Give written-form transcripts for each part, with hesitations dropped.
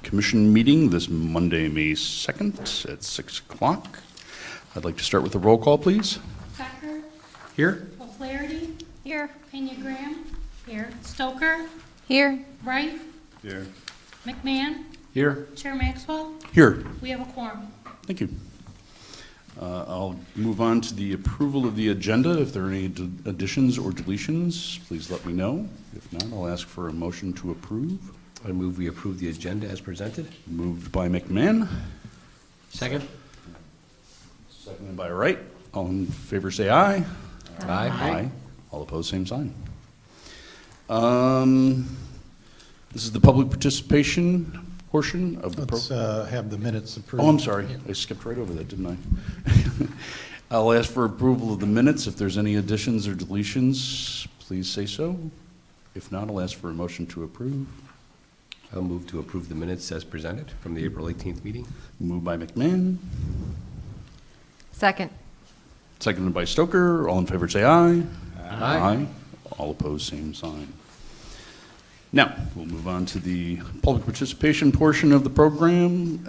Commission meeting this Monday, May 2nd at 6 o'clock. I'd like to start with a roll call, please. Becker. Here. O'Flaherty. Here. Pena Graham. Here. Stoker. Here. Wright. Here. McMahon. Here. Chair Maxwell. Here. We have a quorum. Thank you. I'll move on to the approval of the agenda. If there are any additions or deletions, please let me know. If not, I'll ask for a motion to approve. I move we approve the agenda as presented. Moved by McMahon. Second. Seconded by Wright. All in favor say aye. Aye. All opposed, same sign. This is the public participation portion of the Let's program. have the minutes approved. Oh, I'm sorry. I skipped right over that, didn't I? I'll ask for approval of the minutes. If there's any additions or deletions, please say so. If not, I'll ask for a motion to approve. I'll move to approve the minutes as presented from the April 18th meeting. Moved by McMahon, Second. seconded by Stoker. All in favor say aye. Aye. All opposed, same sign. Now, we'll move on to the public participation portion of the program.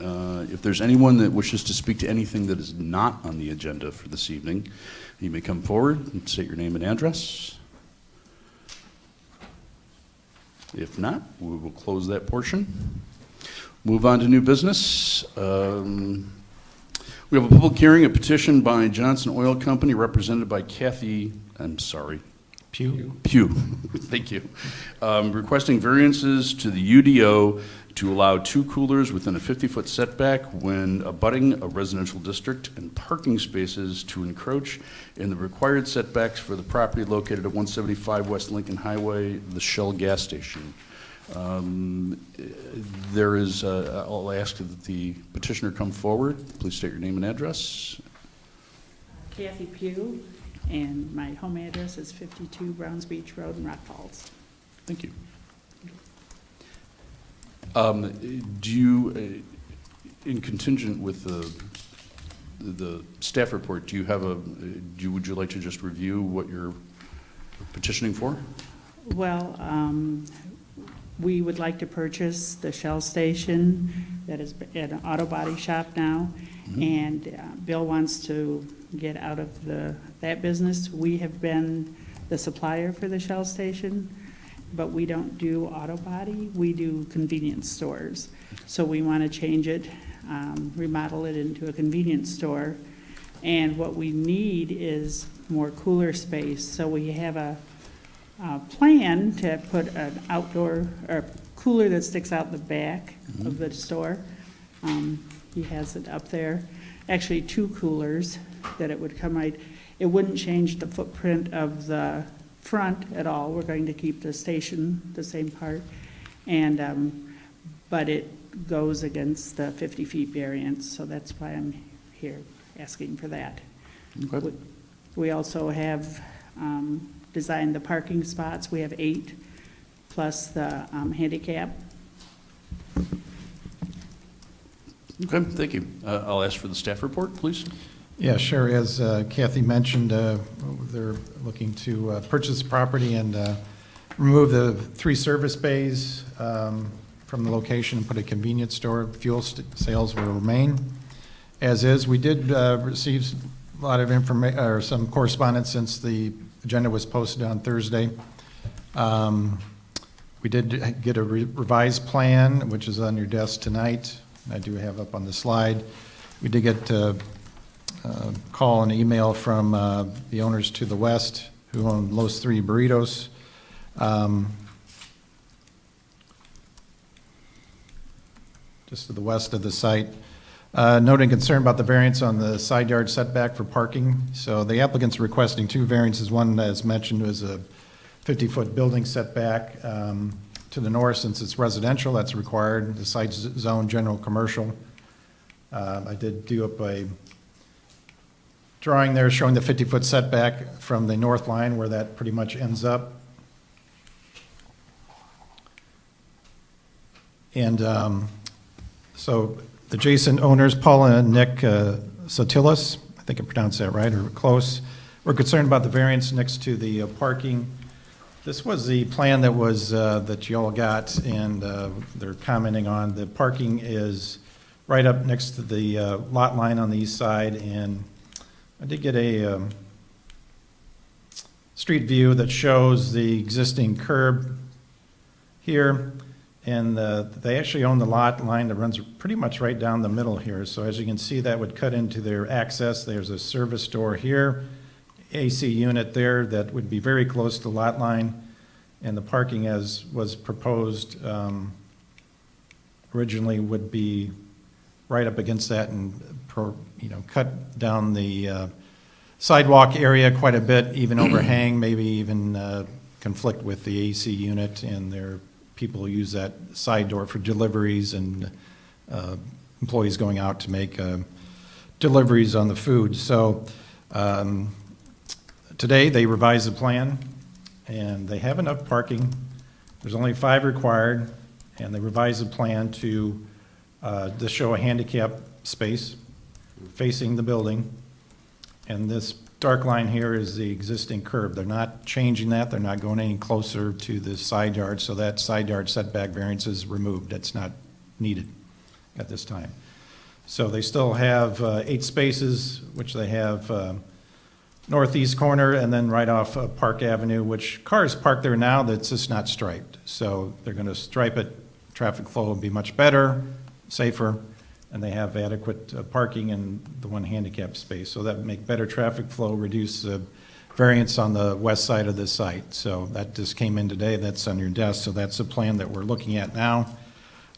If there's anyone that wishes to speak to anything that is not on the agenda for this evening, you may come forward and state your name and address. If not, we will close that portion. Move on to new business. We have a public hearing, a petition by Johnson Oil Company represented by Pugh. Thank you. Requesting variances to the UDO to allow two coolers within a 50-foot setback when abutting a residential district and parking spaces to encroach in the required setbacks for the property located at 175 West Lincoln Highway, the Shell gas station. I'll ask that the petitioner come forward. Please state your name and address. Kathy Pugh, and my home address is 52 Browns Beach Road in Rock Falls. Thank you. Do you, in contingent with the staff report, do you have would you like to just review what you're petitioning for? Well, we would like to purchase the Shell station that is at an auto body shop now, and Bill wants to get out of that business. We have been the supplier for the Shell station, but we don't do auto body, we do convenience stores. So we want to change it, remodel it into a convenience store. And what we need is more cooler space. So we have a plan to put an outdoor, or cooler that sticks out the back of the store. He has it up there. Actually, two coolers that it would come right. It wouldn't change the footprint of the front at all. We're going to keep the station the same part, and but it goes against the 50 feet variance, so that's why I'm here asking for that. Okay. We also have designed the parking spots. We have 8 plus the handicap. Okay, thank you. I'll ask for the staff report, please. Yeah, sure. As Kathy mentioned, they're looking to purchase the property and remove the 3 service bays from the location and put a convenience store. Fuel sales will remain as is. We did receive a lot of information, or some correspondence since the agenda was posted on Thursday. We did get a revised plan, which is on your desk tonight. I do have up on the slide. We did get a call and email from the owners to the west who own Los 3 Burritos. Just to the west of the site. Noting concern about the variance on the side yard setback for parking. So the applicant's requesting 2 variances. One, as mentioned, was a 50-foot building setback to the north. Since it's residential, that's required. The site's zone general commercial. I did do up a drawing there showing the 50-foot setback from the north line where that pretty much ends up. And so the adjacent owners, Paula and Nick Sotilis, I think I pronounced that right, or close, were concerned about the variance next to the parking This was the plan that was, that you all got, and they're commenting on. The parking is right up next to the lot line on the east side, and I did get a street view that shows the existing curb here, and they actually own the lot line that runs pretty much right down the middle here. So as you can see, that would cut into their access. There's a service door here, AC unit there that would be very close to the lot line, and the parking as was proposed originally would be right up against that and, cut down the sidewalk area quite a bit, even overhang, maybe even conflict with the AC unit, and their people use that side door for deliveries and employees going out to make deliveries on the food. So today they revised the plan, and they have enough parking. There's only 5 required, and they revised the plan to show a handicap space facing the building. And this dark line here is the existing curb. They're not changing that. They're not going any closer to the side yard, so that side yard setback variance is removed. That's not needed at this time. So they still have 8 spaces, which they have northeast corner and then right off Park Avenue, which cars park there now that's just not striped. So they're going to stripe it. Traffic flow will be much better, safer, and they have adequate parking and the one handicap space. So that would make better traffic flow, reduce variance on the west side of the site. So that just came in today. That's on your desk. So that's the plan that we're looking at now.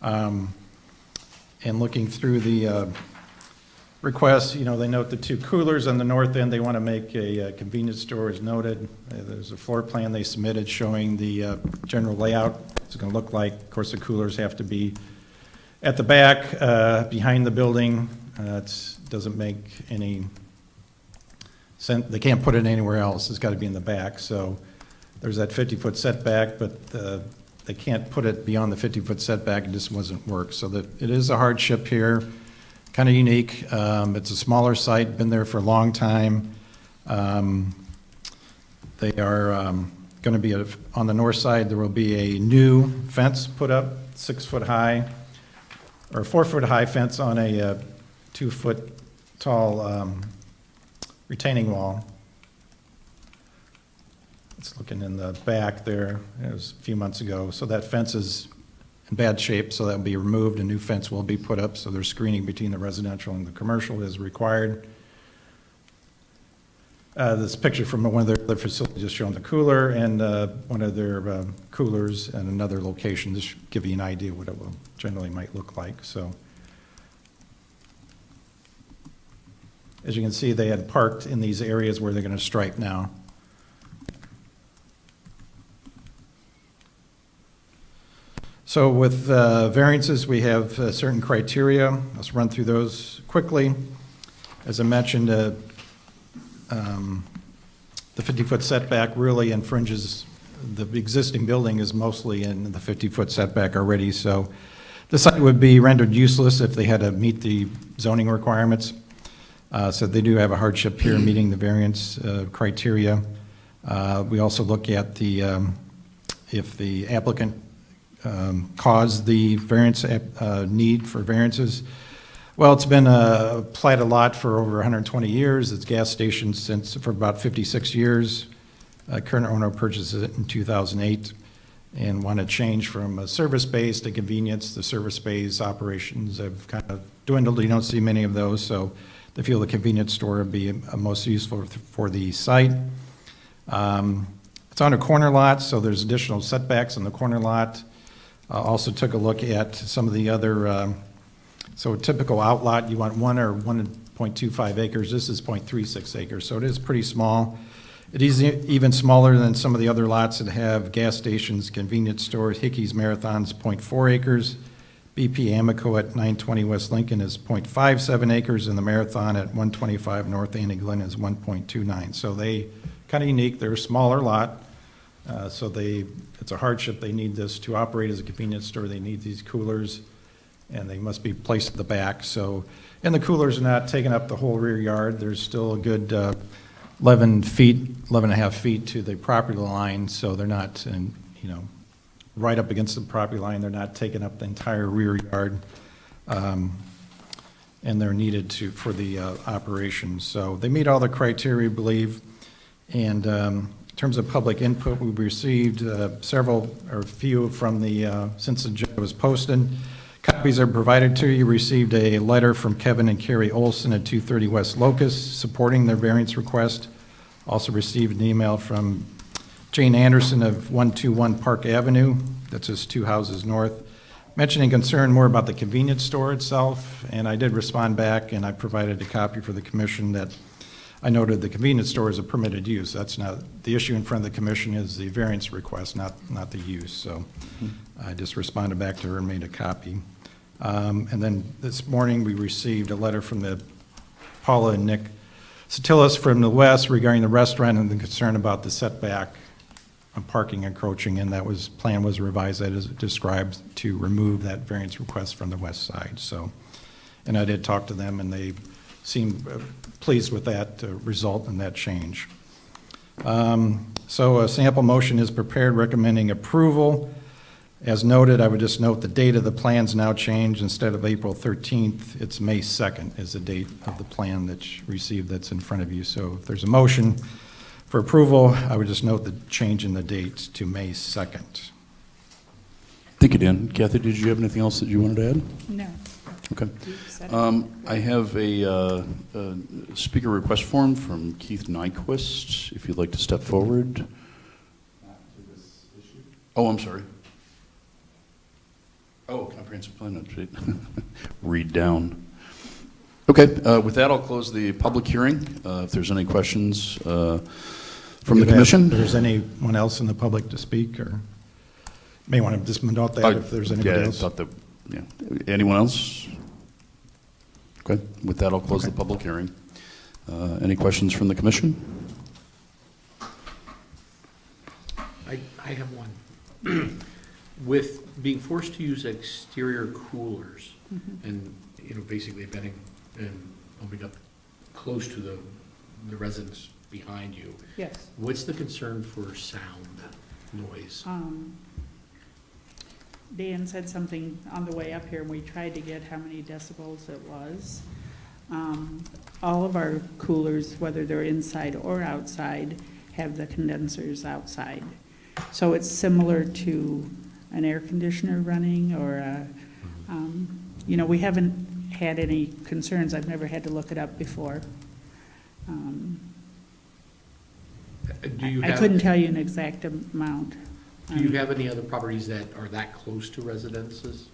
And looking through the requests, they note the 2 coolers on the north end. They want to make a convenience store, as noted. There's a floor plan they submitted showing the general layout. It's going to look like. Of course, the coolers have to be at the back, behind the building. It doesn't make any sense. They can't put it anywhere else. It's got to be in the back. So there's that 50-foot setback, but they can't put it beyond the 50-foot setback. It just wasn't work. So that it is a hardship here, kind of unique. It's a smaller site, been there for a long time. They are going to be, on the north side, there will be a new fence put up, 6-foot high, or 4-foot high fence on a 2-foot tall retaining wall. It's looking in the back there. It was a few months ago. So that fence is in bad shape, so that will be removed. A new fence will be put up, so there's screening between the residential and the commercial is required. This picture from one of their other facilities just showing the cooler and one of their coolers and another location. Just give you an idea what it will generally might look like. So, as you can see, they had parked in these areas where they're going to stripe now. So with variances, we have certain criteria. Let's run through those quickly. As I mentioned, the 50-foot setback really infringes, the existing building is mostly in the 50-foot setback already, so the site would be rendered useless if they had to meet the zoning requirements. So they do have a hardship here meeting the variance criteria. We also look at the if the applicant caused the variance need for variances. Well, it's been applied a lot for over 120 years. It's gas stations for about 56 years. Current owner purchased it in 2008 and want to change from a service base to convenience. The service base operations have kind of dwindled. You don't see many of those, so they feel the convenience store would be most useful for the site. It's on a corner lot, so there's additional setbacks on the corner lot. Also took a look at some of the other, so a typical outlot, you want 1 or 1.25 acres. This is 0.36 acres, so it is pretty small. It is even smaller than some of the other lots that have gas stations, convenience stores. Hickey's Marathon's 0.4 acres. BP Amico at 920 West Lincoln is 0.57 acres, and the Marathon at 125 North Annie Glen is 1.29. So they kind of unique. They're a smaller lot. So it's a hardship. They need this to operate as a convenience store. They need these coolers, and they must be placed at the back. So, and the coolers are not taking up the whole rear yard. There's still a good 11 feet, 11 and a half feet to the property line, so they're not, right up against the property line. They're not taking up the entire rear yard, and they're needed for the operation. So they meet all the criteria, we believe. And in terms of public input, we've received several, or a few from since the agenda was posted. Copies are provided to you. Received a letter from Kevin and Carrie Olson at 230 West Locust supporting their variance request. Also received an email from Jane Anderson of 121 Park Avenue, that's just 2 houses north, mentioning concern more about the convenience store itself, and I did respond back, and I provided a copy for the commission that I noted the convenience store is a permitted use. That's not, the issue in front of the commission is the variance request, not the use. So I just responded back to her and made a copy. And then this morning, we received a letter from Paula and Nick Satilis from the west regarding the restaurant and the concern about the setback on parking encroaching, and plan was revised as described to remove that variance request from the west side. So, and I did talk to them, and they seemed pleased with that result and that change. So a sample motion is prepared recommending approval. As noted, I would just note the date of the plan's now changed. Instead of April 13th, it's May 2nd is the date of the plan that's received that's in front of you. So if there's a motion for approval, I would just note the change in the date to May 2nd. Thank you, Dan. Kathy, did you have anything else that you wanted to add? No. Okay. You've said it. I have a speaker request form from Keith Nyquist, if you'd like to step forward. Oh, I'm sorry. Oh, comprehensive plan update. Read down. Okay, with that, I'll close the public hearing. If there's any questions from the commission. If there's anyone else in the public to speak, or may want to just note that if there's anybody else. I thought that, yeah. Anyone else? Okay, with that, I'll close the public hearing. Any questions from the commission? I have one. With being forced to use exterior coolers and, basically bedding and opening up close to the residents behind you, Yes. what's the concern for sound, noise? Dan said something on the way up here, and we tried to get how many decibels it was. All of our coolers, whether they're inside or outside, have the condensers outside. So it's similar to an air conditioner running, or we haven't had any concerns. I've never had to look it up before. Do you I have, couldn't tell you an exact amount. do you have any other properties that are that close to residences?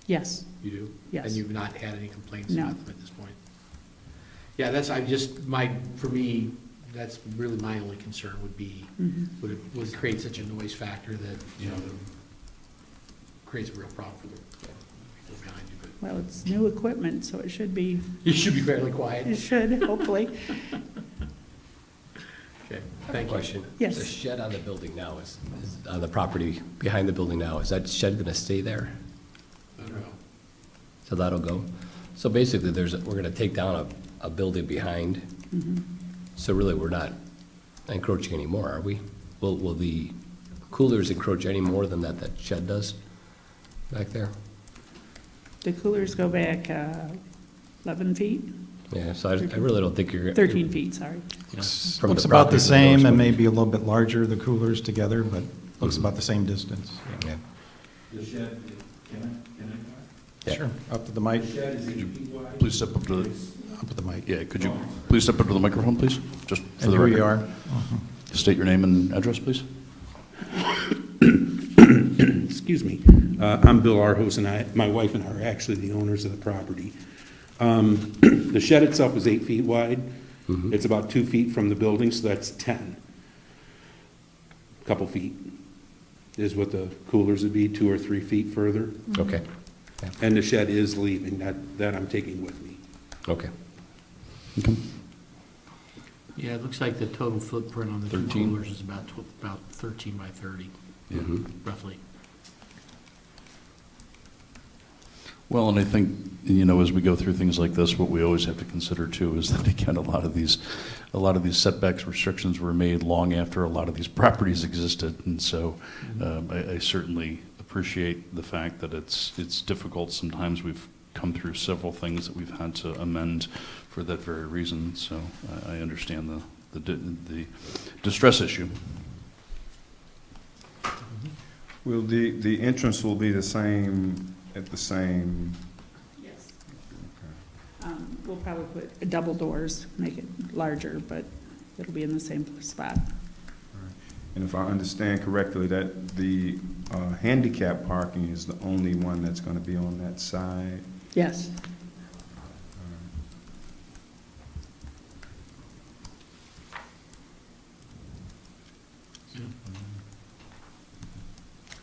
Yes, You do? Yes. And you've not had any complaints No. about them at this point? Yeah, for me, that's really my only concern would be, would it create such a noise factor that, creates a real problem for the people behind you, but well, it's new equipment, so it should be, you should be fairly quiet. it should, hopefully. Okay, thank you. Question. Yes. The shed on the building now is on the property behind the building now, is that shed going to stay there? I don't know. So that'll go? So basically, we're going to take down a building behind. So really, we're not encroaching anymore, are we? Will the coolers encroach any more than that shed does back there? The coolers go back 11 feet, Yeah, so I really don't think you're. 13 feet, sorry. From Looks the about property the to same, north. and maybe a little bit larger, the coolers together, but looks about the same distance. Yeah. The shed, can Yeah. Sure, up to the mic, I? The shed is 8 feet wide. Please step up to the, up to the mic. yeah, could you please step up to the microphone, please? Just for And the here record. you are. State your name and address, please. Excuse me. I'm Bill Arhos, and my wife and I are actually the owners of the property. The shed itself is 8 feet wide. It's about 2 feet from the building, so that's 10. Couple feet is what the coolers would be, 2 or 3 feet further. Okay, And the shed is leaving, that I'm taking with me. okay. Okay. Yeah, it looks like the total footprint on the two 13. coolers is about 13 by 30, Mhm. roughly. Well, and I think, as we go through things like this, what we always have to consider too is that, again, a lot of these setbacks restrictions were made long after a lot of these properties existed. And so I certainly appreciate the fact that it's difficult. Sometimes we've come through several things that we've had to amend for that very reason. So I understand the distress issue. Will the entrance will be the same, at the same? Yes. We'll probably put double doors, make it larger, but it'll be in the same spot. And if I understand correctly, that the handicap parking is the only one that's going to be on that side? Yes.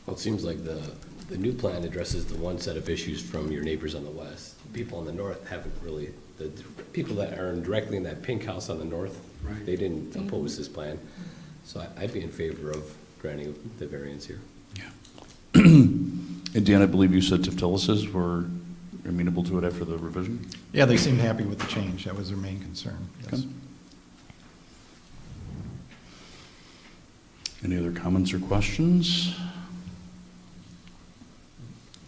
Well, it seems like the new plan addresses the one set of issues from your neighbors on the west. People on the north haven't really, the people that are directly in that pink house on the north, Right. they didn't oppose this plan. So I'd be in favor of granting the variance here. And Dan, I believe you said Tiftilis's were amenable to it after the revision? Yeah, they seemed happy with the change. That was their main concern, yes. Okay. Any other comments or questions?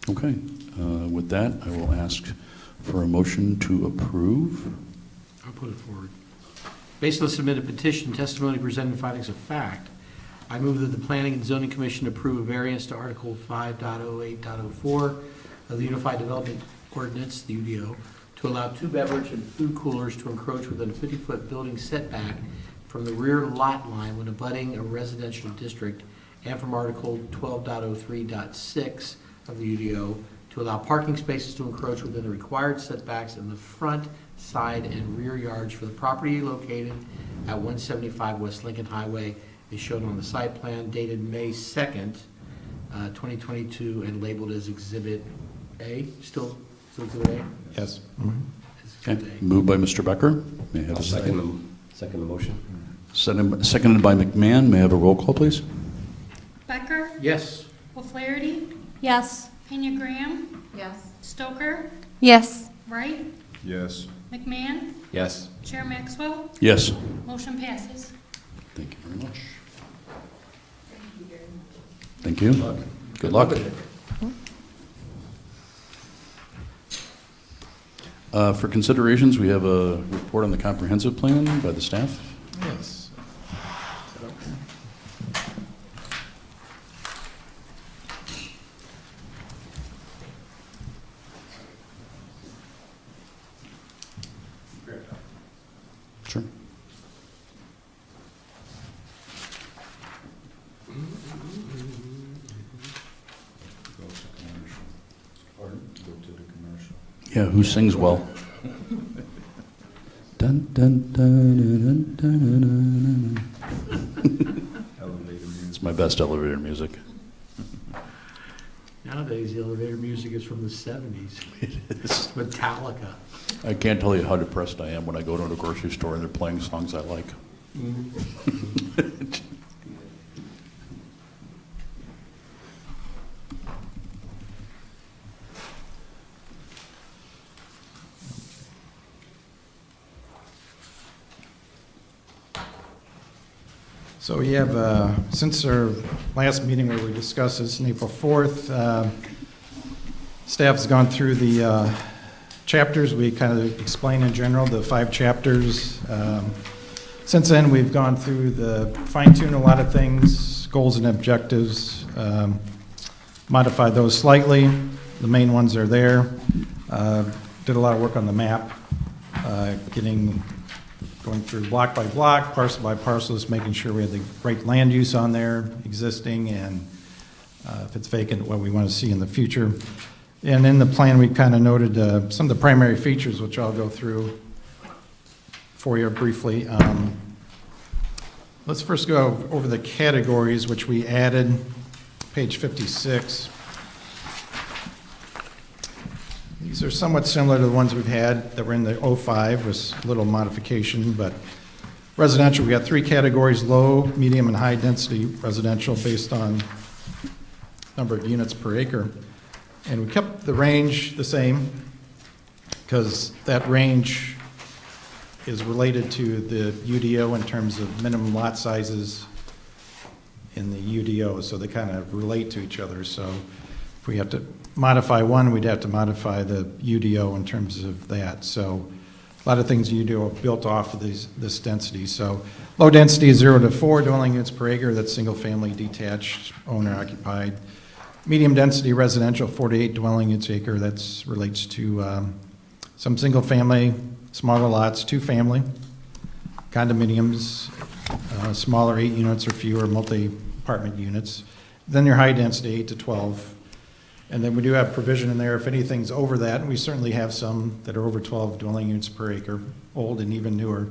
Okay, with that, I will ask for a motion to approve. I'll put it forward. Based on the submitted petition, testimony presented, findings of fact, I move that the Planning and Zoning Commission approve a variance to Article 5.08.04 of the Unified Development Ordinance, the UDO, to allow 2 beverage and food coolers to encroach within a 50-foot building setback from the rear lot line when abutting a residential district, and from Article 12.03.6 of the UDO to allow parking spaces to encroach within the required setbacks in the front, side, and rear yards for the property located at 175 West Lincoln Highway, is shown on the site plan dated May 2nd, 2022, and labeled as Exhibit A. Still Exhibit A? Yes. It's Okay, Exhibit A. moved by Mr. Becker. May I have I'll a second? second the motion. Seconded by McMahon. May I have a roll call, please? Becker, Yes. O'Flaherty, Yes. Pena Graham, Yes. Stoker, Yes. Wright, Yes. McMahon, Yes. Chair Maxwell, Yes. motion passes. Thank you very much. Thank you. Good luck. For considerations, we have a report on the comprehensive plan by the staff. Yes. Sure. Go to commercial. Pardon? Go to the commercial. Yeah, who sings well? Dun, dun, dun, dun, dun, dun, dun. Elevator music. It's my best elevator music. Nowadays, the elevator music is from the 70s. It is. It's Metallica. I can't tell you how depressed I am when I go to a grocery store and they're playing songs I like. So we have, since our last meeting where we discussed this on April 4th, staff has gone through the chapters. We kind of explain in general the 5 chapters. Since then, we've gone through fine-tune a lot of things, goals and objectives, modified those slightly. The main ones are there. Did a lot of work on the map, going through block by block, parcel by parcel, just making sure we have the right land use on there, existing, and if it's vacant, what we want to see in the future. And in the plan, we kind of noted some of the primary features, which I'll go through for you briefly. Let's first go over the categories, which we added, page 56. These are somewhat similar to the ones we've had that were in the 05, with a little modification, but residential, we got 3 categories: low, medium, and high density residential based on number of units per acre. And we kept the range the same, because that range is related to the UDO in terms of minimum lot sizes in the UDO, so they kind of relate to each other. So if we have to modify one, we'd have to modify the UDO in terms of that. So a lot of things UDO are built off of this density. So low density is 0 to 4 dwelling units per acre, that's single-family detached, owner-occupied. Medium density residential, 48 dwelling units per acre, that's relates to some single-family, smaller lots, two-family, condominiums, smaller 8 units or fewer, multi-apartment units. Then your high density, 8 to 12. And then we do have provision in there if anything's over that, and we certainly have some that are over 12 dwelling units per acre, old and even newer,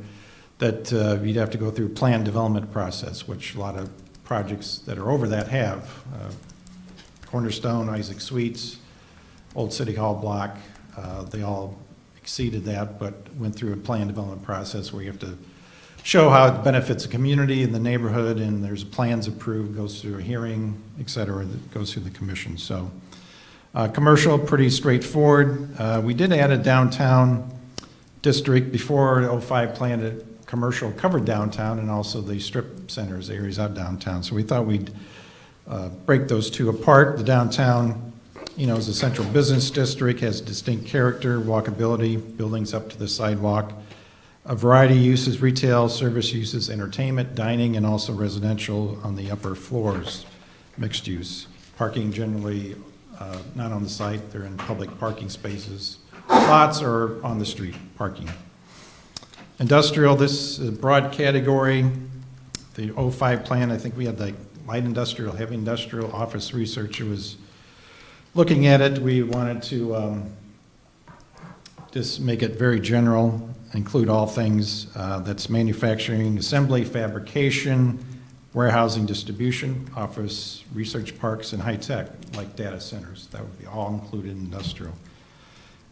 that you'd have to go through planned development process, which a lot of projects that are over that have. Cornerstone, Isaac Suites, Old City Hall block, they all exceeded that, but went through a planned development process where you have to show how it benefits the community and the neighborhood, and there's plans approved, goes through a hearing, et cetera, that goes through the commission. So commercial, pretty straightforward. We did add a downtown district before the 05 plan. Commercial covered downtown and also the strip centers, areas out downtown. So we thought we'd break those two apart. The downtown, is a central business district, has distinct character, walkability, buildings up to the sidewalk, a variety of uses, retail, service uses, entertainment, dining, and also residential on the upper floors, mixed use. Parking generally not on the site, they're in public parking spaces. Lots are on the street parking. Industrial, this is a broad category. The 05 plan, I think we had like light industrial, heavy industrial. Office researcher was looking at it. We wanted to just make it very general, include all things that's manufacturing, assembly, fabrication, warehousing, distribution, office, research parks, and high tech, like data centers. That would be all included in industrial.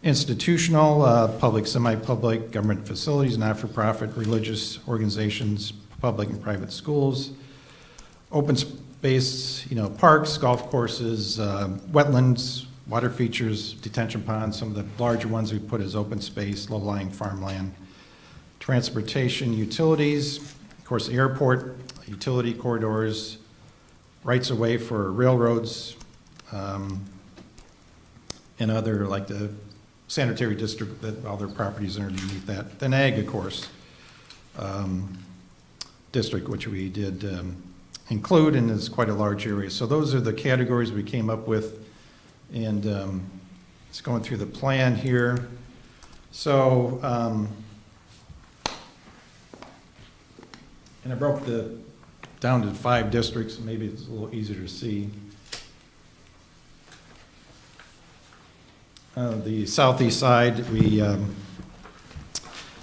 Institutional, public, semi-public, government facilities, not-for-profit, religious organizations, public and private schools, open space, parks, golf courses, wetlands, water features, detention ponds. Some of the larger ones we put as open space, low-lying farmland, transportation, utilities, of course, airport, utility corridors, rights of way for railroads, and other, like the sanitary district, that all their properties are underneath that. Then ag, of course, district, which we did include, and is quite a large area. So those are the categories we came up with, and it's going through the plan here. So, and I broke down to 5 districts, maybe it's a little easier to see. The southeast side,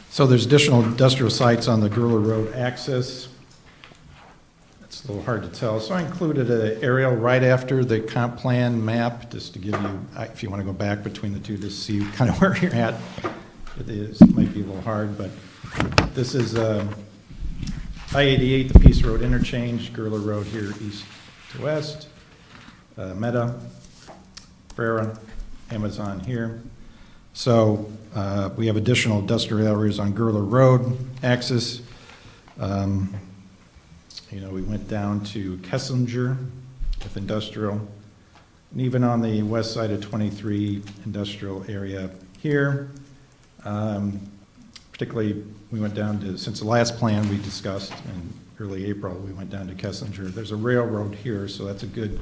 so there's additional industrial sites on the Guerrilla Road axis. It's a little hard to tell. So I included an aerial right after the comp plan map, just to give you, if you want to go back between the two, to see kind of where you're at. It might be a little hard, but this is I-88, the Peace Road interchange, Guerrilla Road here east to west, Meta, Ferra, Amazon here. So we have additional industrial areas on Guerrilla Road axis. We went down to Kessinger with industrial, and even on the west side of 23 industrial area here. Particularly, we went down to, since the last plan we discussed in early April, we went down to Kessinger. There's a railroad here, so that's a good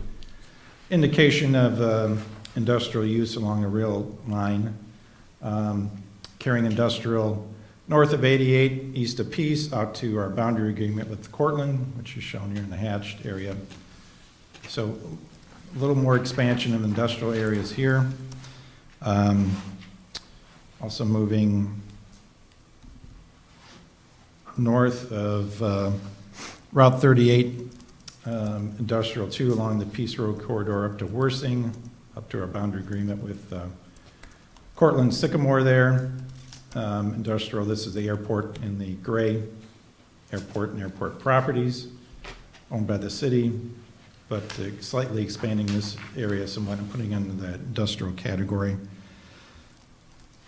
indication of industrial use along a rail line. Carrying industrial north of 88, east of Peace, out to our boundary agreement with Cortland, which is shown here in the hatched area. So a little more expansion of industrial areas here. Also moving north of Route 38, industrial 2 along the Peace Road corridor up to Worthing, up to our boundary agreement with Cortland Sycamore there. Industrial, this is the airport in the gray, airport and airport properties owned by the city. but slightly expanding this area somewhat and putting it into that industrial category.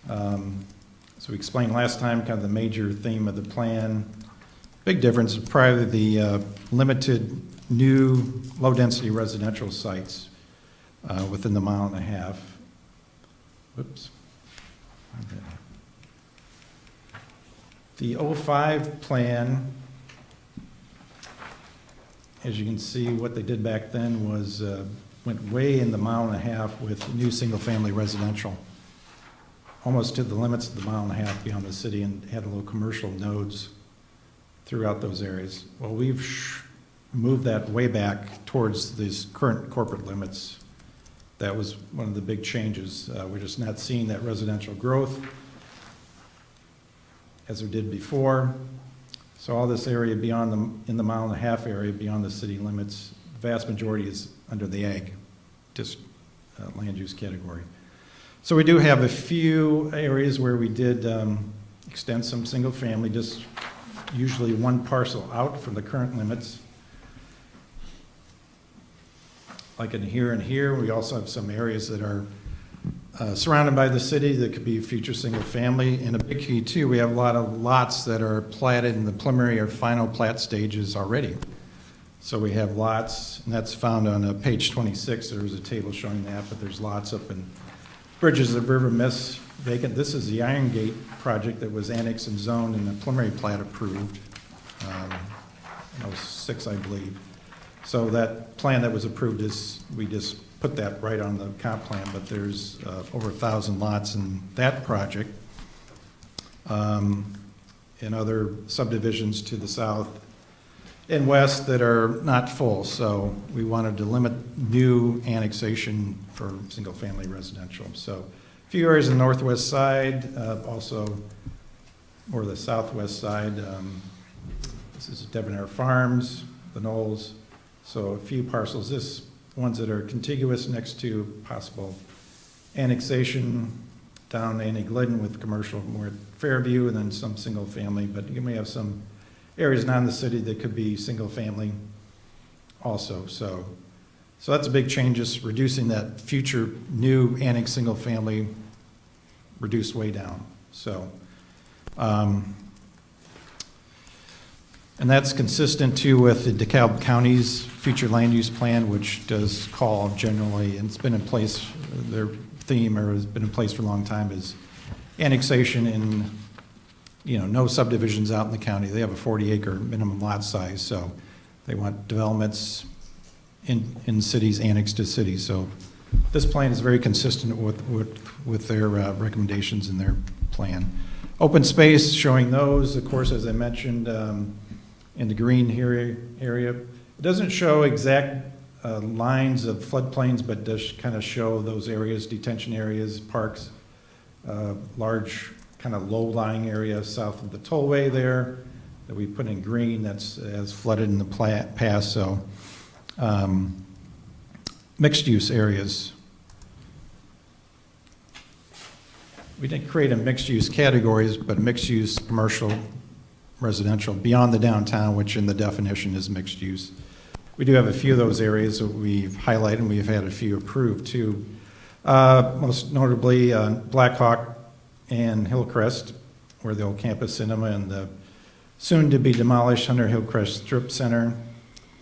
So we explained last time kind of the major theme of the plan. Big difference is probably the limited new low-density residential sites within the 1.5 miles. Whoops. The 05 plan, as you can see, what they did back then was went way in the 1.5 miles with new single-family residential, almost to the limits of the 1.5 miles beyond the city, and had a little commercial nodes throughout those areas. Well, we've moved that way back towards these current corporate limits. That was one of the big changes. We're just not seeing that residential growth as we did before. So all this area beyond in the 1.5 mile area beyond the city limits, the vast majority is under the ag, just land use category. So we do have a few areas where we did extend some single family, just usually one parcel out from the current limits. Like in here and here, we also have some areas that are surrounded by the city that could be future single family. And a big key too, we have a lot of lots that are platted in the preliminary or final plat stages already. So we have lots, and that's found on page 26. There's a table showing that, but there's lots up in Bridges of River Miss vacant. This is the Iron Gate project that was annexed and zoned and the preliminary plat approved. 06, I believe. So that plan that was approved is, we just put that right on the comp plan, but there's over 1,000 lots in that project. And other subdivisions to the south and west that are not full. So we wanted to limit new annexation for single-family residential. So a few areas on the northwest side, also more the southwest side. This is Debonair Farms, the Knolls. So a few parcels, this ones that are contiguous next to possible annexation down Annie Glidden with commercial more at Fairview, and then some single family, but you may have some areas not in the city that could be single family also. So that's a big change, just reducing that future new annex single family, reduced way down. So, and that's consistent too with the Dekalb County's future land use plan, which does call generally, and it's been in place, their theme, or has been in place for a long time, is annexation in, no subdivisions out in the county. They have a 40-acre minimum lot size, so they want developments in cities annexed to cities. So this plan is very consistent with their recommendations in their plan. Open space, showing those, of course, as I mentioned, in the green area. It doesn't show exact lines of floodplains, but does kind of show those areas, detention areas, parks, large kind of low-lying area south of the tollway there that we put in green that's as flooded in the past. So mixed-use areas. We didn't create a mixed-use categories, but mixed-use commercial, residential beyond the downtown, which in the definition is mixed use. We do have a few of those areas that we've highlighted, and we've had a few approved too. Most notably Blackhawk and Hillcrest, where the old campus cinema and the soon to be demolished Hunter Hillcrest Strip Center.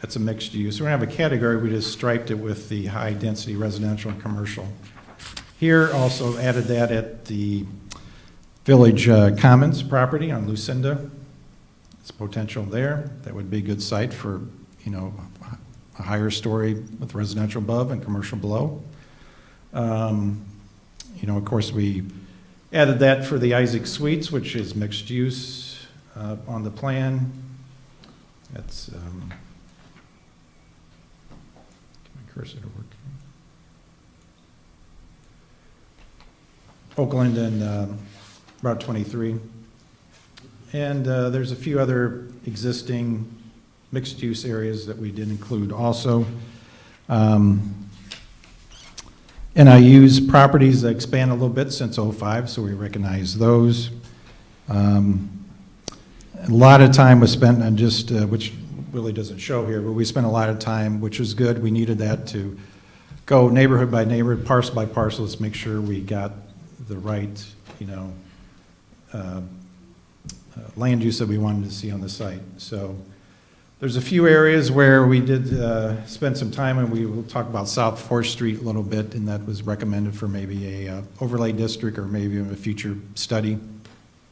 That's a mixed use. We're going to have a category, we just striped it with the high density residential and commercial. Here also added that at the Village Commons property on Lucinda. It's potential there. That would be a good site for, a higher story with residential above and commercial below. Of course, we added that for the Isaac Suites, which is mixed use on the plan. That's, get my cursor to work. Oakland and Route 23. And there's a few other existing mixed-use areas that we did include also. NIU's properties expand a little bit since 05, so we recognize those. A lot of time was spent on just, which really doesn't show here, but we spent a lot of time, which was good. We needed that to go neighborhood by neighborhood, parcel by parcel, let's make sure we got the right, land use that we wanted to see on the site. So there's a few areas where we did spend some time, and we will talk about South 4th Street a little bit, and that was recommended for maybe a overlay district or maybe a future study,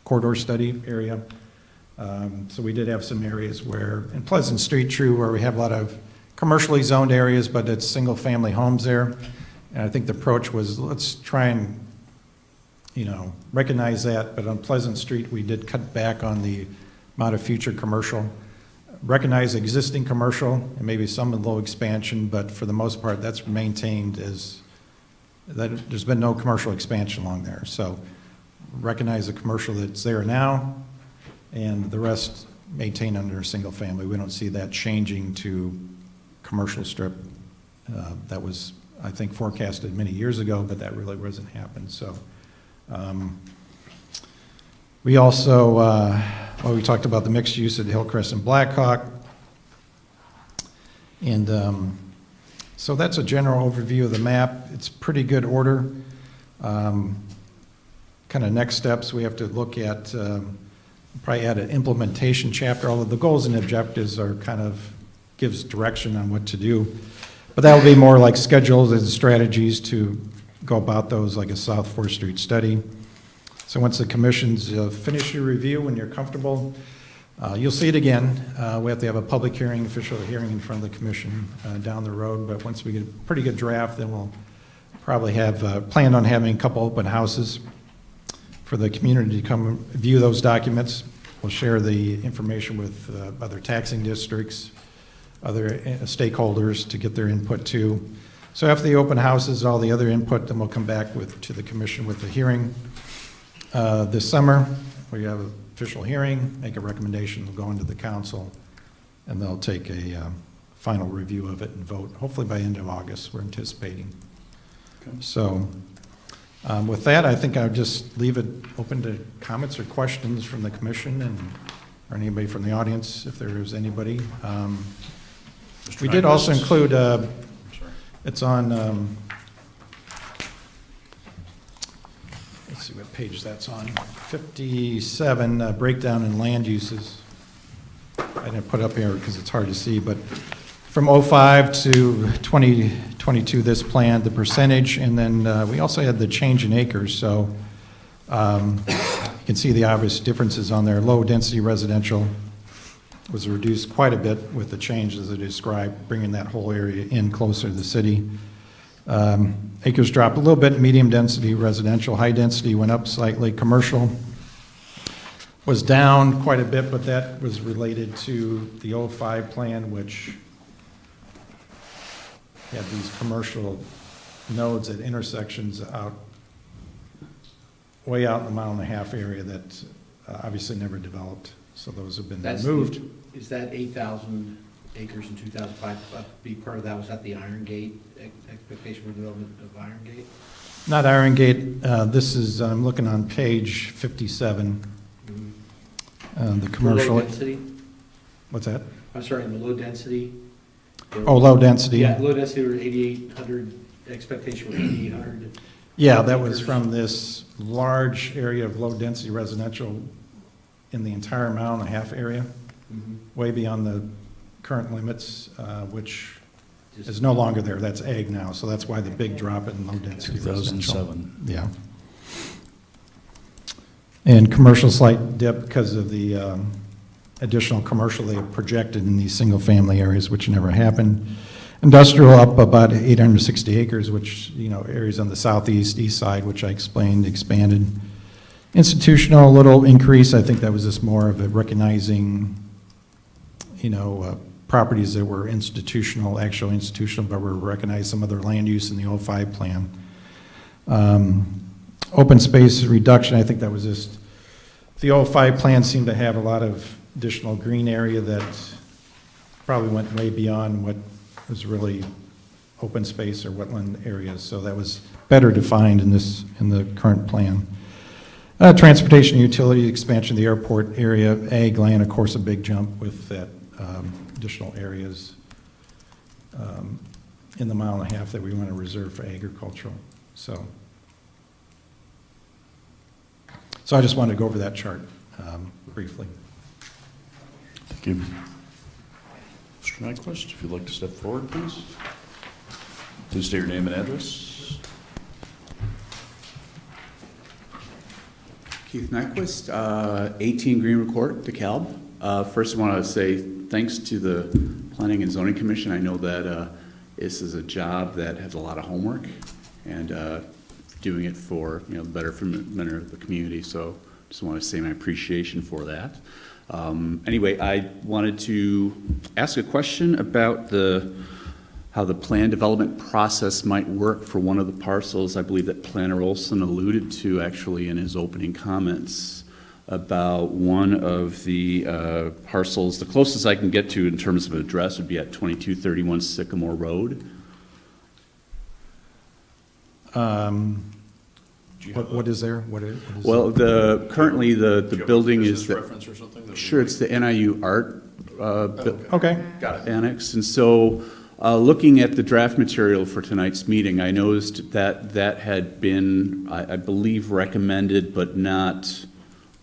corridor study area. So we did have some areas where, in Pleasant Street, true, where we have a lot of commercially zoned areas, but it's single-family homes there. And I think the approach was, let's try and, recognize that, but on Pleasant Street, we did cut back on the amount of future commercial, recognize existing commercial, and maybe some low expansion, but for the most part, that's maintained as, that there's been no commercial expansion along there. So recognize the commercial that's there now, and the rest maintained under a single family. We don't see that changing to commercial strip. That was, I think, forecasted many years ago, but that really wasn't happened. So we also, we talked about the mixed use at Hillcrest and Blackhawk. And so that's a general overview of the map. It's pretty good order. Kind of next steps, we have to look at, probably add an implementation chapter, although the goals and objectives are kind of gives direction on what to do. But that will be more like schedules and strategies to go about those, like a South 4th Street study. So once the commission's finish your review and you're comfortable, you'll see it again. We have to have a public hearing, official hearing in front of the commission down the road. But once we get a pretty good draft, then we'll probably have planned on having a couple open houses for the community to come view those documents. We'll share the information with other taxing districts, other stakeholders to get their input too. So after the open houses, all the other input, then we'll come back to the commission with the hearing this summer. We have an official hearing, make a recommendation, we'll go into the council, and they'll take a final review of it and vote, hopefully by end of August, we're anticipating. Okay. So with that, I think I'll just leave it open to comments or questions from the commission and or anybody from the audience, if there is anybody. We did also include, it's on, let's see what page that's on, 57, breakdown in land uses. I didn't put it up here because it's hard to see, but from 05 to 2022, this plan, the percentage, and then we also had the change in acres. So you can see the obvious differences on there. Low density residential was reduced quite a bit with the changes I described, bringing that whole area in closer to the city. Acres dropped a little bit, medium density residential, high density went up slightly. Commercial was down quite a bit, but that was related to the 05 plan, which had these commercial nodes at intersections out, way out in the 1.5 mile area that obviously never developed. So those have been removed. Is that 8,000 acres in 2005, be part of that, was that the Iron Gate expectation for development of Iron Gate? Not Iron Gate, this is, I'm looking on page 57. The commercial. Low density? What's that? I'm sorry, in the low density? Oh, low density. Yeah, low density were 8,800, expectation was 8,800. Yeah, that was from this large area of low density residential in the entire 1.5 mile area, way beyond the current limits, which is no longer there. That's ag now, so that's why the big drop in low density residential. 2007. Yeah. And commercial slight dip because of the additional commercial they have projected in these single family areas, which never happened. Industrial up about 860 acres, which, areas on the southeast, east side, which I explained, expanded. Institutional, a little increase. I think that was just more of a recognizing, properties that were institutional, actual institutional, but were recognized some other land use in the 05 plan. Open space reduction, I think that was just, the 05 plan seemed to have a lot of additional green area that probably went way beyond what was really open space or wetland areas. So that was better defined in the current plan. Transportation utility expansion of the airport area, ag land, of course, a big jump with that additional areas in the mile and a half that we want to reserve for agricultural. So I just wanted to go over that chart briefly. Thank you. Mr. Nyquist, if you'd like to step forward, please. Please state your name and address. Keith Nyquist, 18 Greenwood Court, Dekalb. First, I want to say thanks to the Planning and Zoning Commission. I know that this is a job that has a lot of homework, and doing it for the betterment of the community. So, just want to say my appreciation for that. Anyway, I wanted to ask a question about how the plan development process might work for one of the parcels. I believe that Planner Olson alluded to actually in his opening comments about one of the parcels. The closest I can get to in terms of address would be at 2231 Sycamore Road. What is there? What is Well, currently the building is the, reference or something? that we- sure, it's the NIU Art Okay. Got it. Annex. And so, looking at the draft material for tonight's meeting, I noticed that that had been, I believe, recommended but not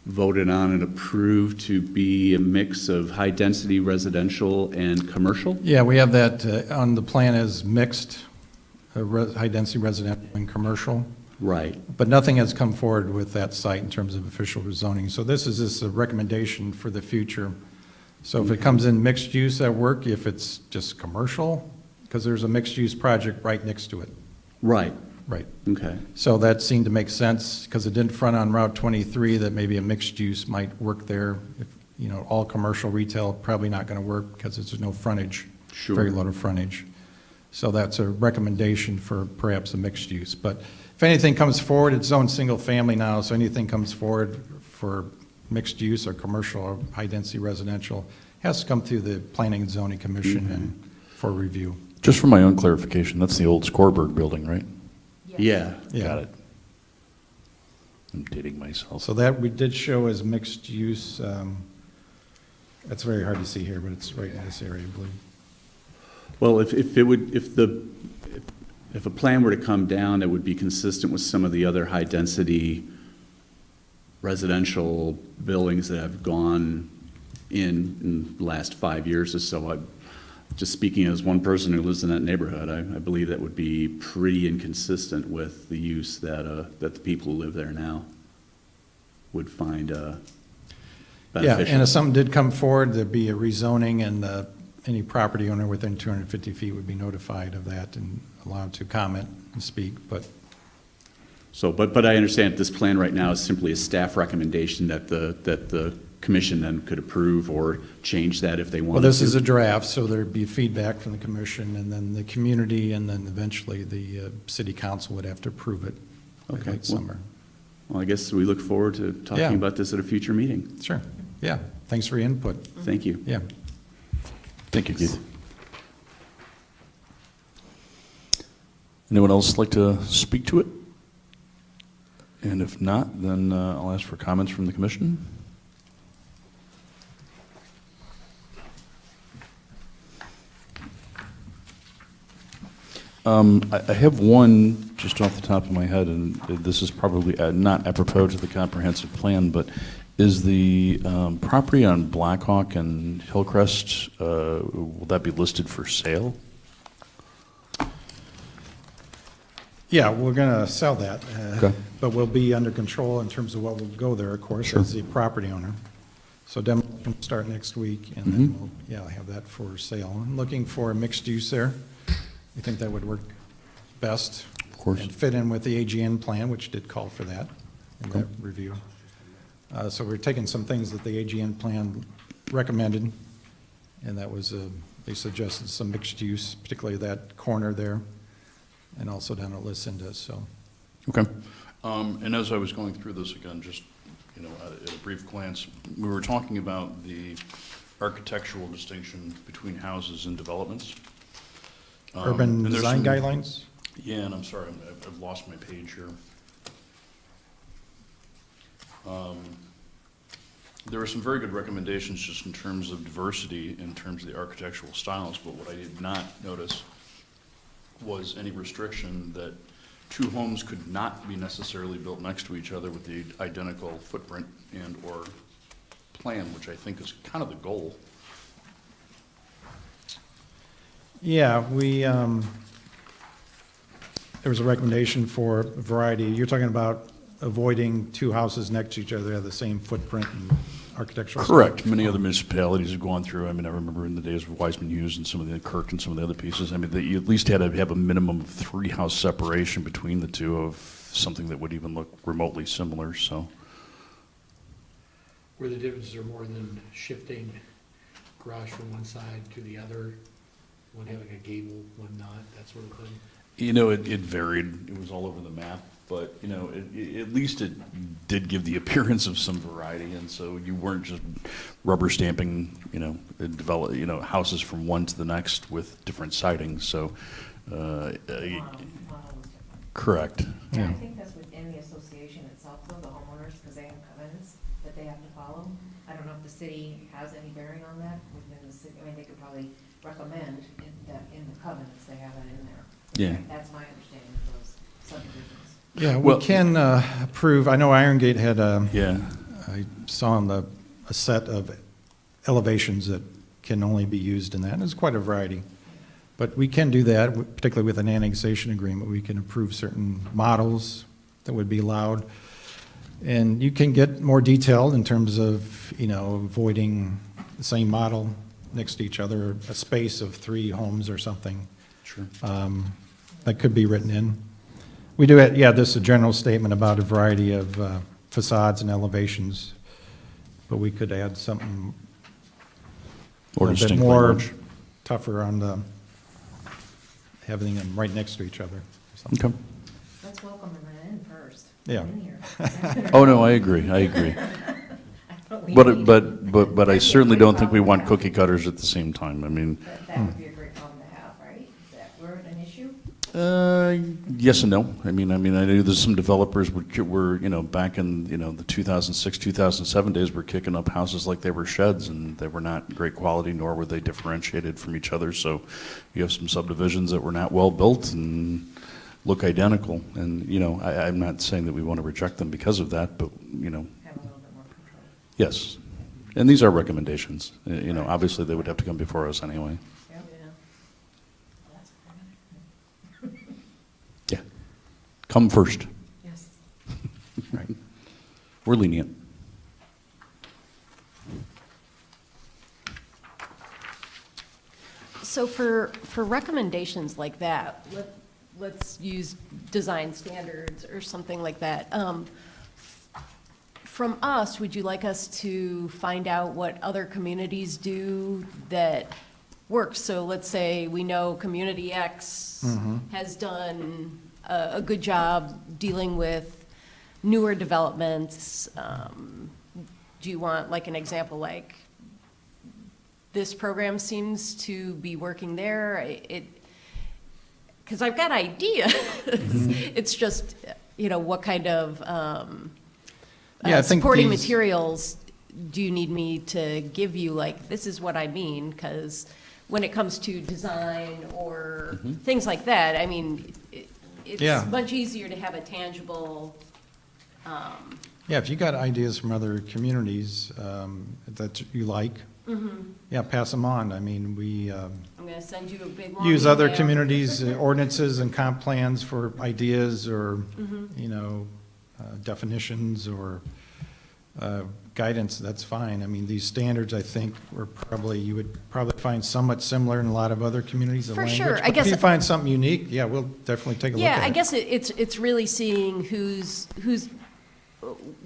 voted on and approved to be a mix of high-density residential and commercial. Yeah, we have that on the plan as mixed, high-density residential and commercial, Right. but nothing has come forward with that site in terms of official zoning. So this is just a recommendation for the future. So if it comes in mixed use at work, if it's just commercial, because there's a mixed-use project right next to it. Right. Right. Okay. So that seemed to make sense, because it didn't front on Route 23, that maybe a mixed use might work there. If, all commercial retail, probably not going to work because there's no frontage. Sure. Very little frontage. So that's a recommendation for perhaps a mixed use. But if anything comes forward, it's zoned single family now, so anything comes forward for mixed use or commercial or high-density residential has to come through the Planning and Zoning Commission and for review. Just for my own clarification, that's the old Scorberg building, right? Yeah. Yeah. Got it. I'm dating myself. So that we did show as mixed use. That's very hard to see here, but it's right in this area, I believe. Well, if a plan were to come down that would be consistent with some of the other high-density residential buildings that have gone in the last 5 years or so, just speaking as one person who lives in that neighborhood, I believe that would be pretty inconsistent with the use that the people who live there now would find beneficial. Yeah, and if something did come forward, there'd be a rezoning, and any property owner within 250 feet would be notified of that and allowed to comment and speak, but So, but I understand this plan right now is simply a staff recommendation that the commission then could approve or change that if they wanted to. well, this is a draft, so there'd be feedback from the commission, and then the community, and then eventually the city council would have to approve it by Okay, late summer. Well, I guess we look forward to Yeah. talking about this at a future meeting. Sure, yeah, thanks for your input, Thank you. yeah. Thank you, Keith. Anyone else like to speak to it? And if not, then I'll ask for comments from the commission. I have one just off the top of my head, and this is probably not apropos to the comprehensive plan, but is the property on Blackhawk and Hillcrest, will that be listed for sale? Yeah, we're going to sell that, Okay. but we'll be under control in terms of what will go there, of course, Sure. as the property owner. So demo can start next week, and then we'll, have that for sale. I'm looking for a mixed use there. I think that would work best. Of course. And fit in with the AGN plan, which did call for that in Okay. that review. So we're taking some things that the AGN plan recommended, and that was, they suggested some mixed use, particularly that corner there, and also down at Lucinda, so. Okay. And as I was going through this again, just, at a brief glance, we were talking about the architectural distinction between houses and developments. Urban and there's design some- guidelines? Yeah, and I'm sorry, I've lost my page here. There were some very good recommendations just in terms of diversity, in terms of the architectural styles, but what I did not notice was any restriction that two homes could not be necessarily built next to each other with the identical footprint and/or plan, which I think is kind of the goal. Yeah, there was a recommendation for variety. You're talking about avoiding two houses next to each other that have the same footprint and architectural style? Correct. Many other municipalities have gone through, I mean, I remember in the days of Wiseman Hughes and some of the Kirk and some of the other pieces, I mean, that you at least had to have a minimum of 3-house separation between the two of something that would even look remotely similar, so. Where the differences are more than shifting garage from one side to the other, one having a gable, one not, that sort of thing. You know, it varied. It was all over the map, but, you know, at least it did give the appearance of some variety, and so you weren't just rubber stamping, houses from one to the next with different sidings, so, correct. Yeah, I think that's within the association itself, though, the homeowners, because they have covenants that they have to follow. I don't know if the city has any bearing on that within the city. I mean, they could probably recommend that in the covenants, they have that in there. Yeah. That's my understanding of those subdivisions. Yeah, we Well- can approve, I know Iron Gate had Yeah. I saw on a set of elevations that can only be used in that, and there's quite a variety. But we can do that, particularly with an annexation agreement. We can approve certain models that would be allowed. And you can get more detailed in terms of, avoiding the same model next to each other, a space of 3 homes or something. Sure. That could be written in. We do it, yeah, this is a general statement about a variety of facades and elevations, but we could add something a Or little bit distinct more language. tougher on the, having them right next to each other. or something. Okay. Let's welcome them in first. Yeah. In here. Oh, no, I agree. I thought we needed- But I certainly don't think we want cookie cutters at the same time. I mean, That would be a great problem to have, right? Is that word an issue? yes and no. I mean, I knew there's some developers were, back in, the 2006, 2007 days, were kicking up houses like they were sheds, and they were not great quality, nor were they differentiated from each other. So you have some subdivisions that were not well-built and look identical. And, I'm not saying that we want to reject them because of that, but, Have a little bit more control. yes. And these are recommendations. Obviously, they would have to come before us anyway. Yep. Yeah. Yeah. Come first. Yes. Right. We're lenient. So for recommendations like that, let's use design standards or something like that. From us, would you like us to find out what other communities do that works? So let's say we know Community X has done a good job dealing with newer developments. Do you want like an example, like this program seems to be working there? Because I've got ideas. It's just, what kind of Yeah, I think supporting these- materials do you need me to give you? Like, this is what I mean, because when it comes to design or things like that, I mean, it's Yeah. much easier to have a tangible, Yeah, if you got ideas from other communities that you like, yeah, pass them on. I mean, we I'm gonna send you a big long use other email. communities' ordinances and comp plans for ideas or, definitions or guidance, that's fine. I mean, these standards, I think, you would probably find somewhat similar in a lot of other communities of For language. sure. I But guess- if you find something unique, yeah, we'll definitely take a look at it. Yeah, I guess it's really seeing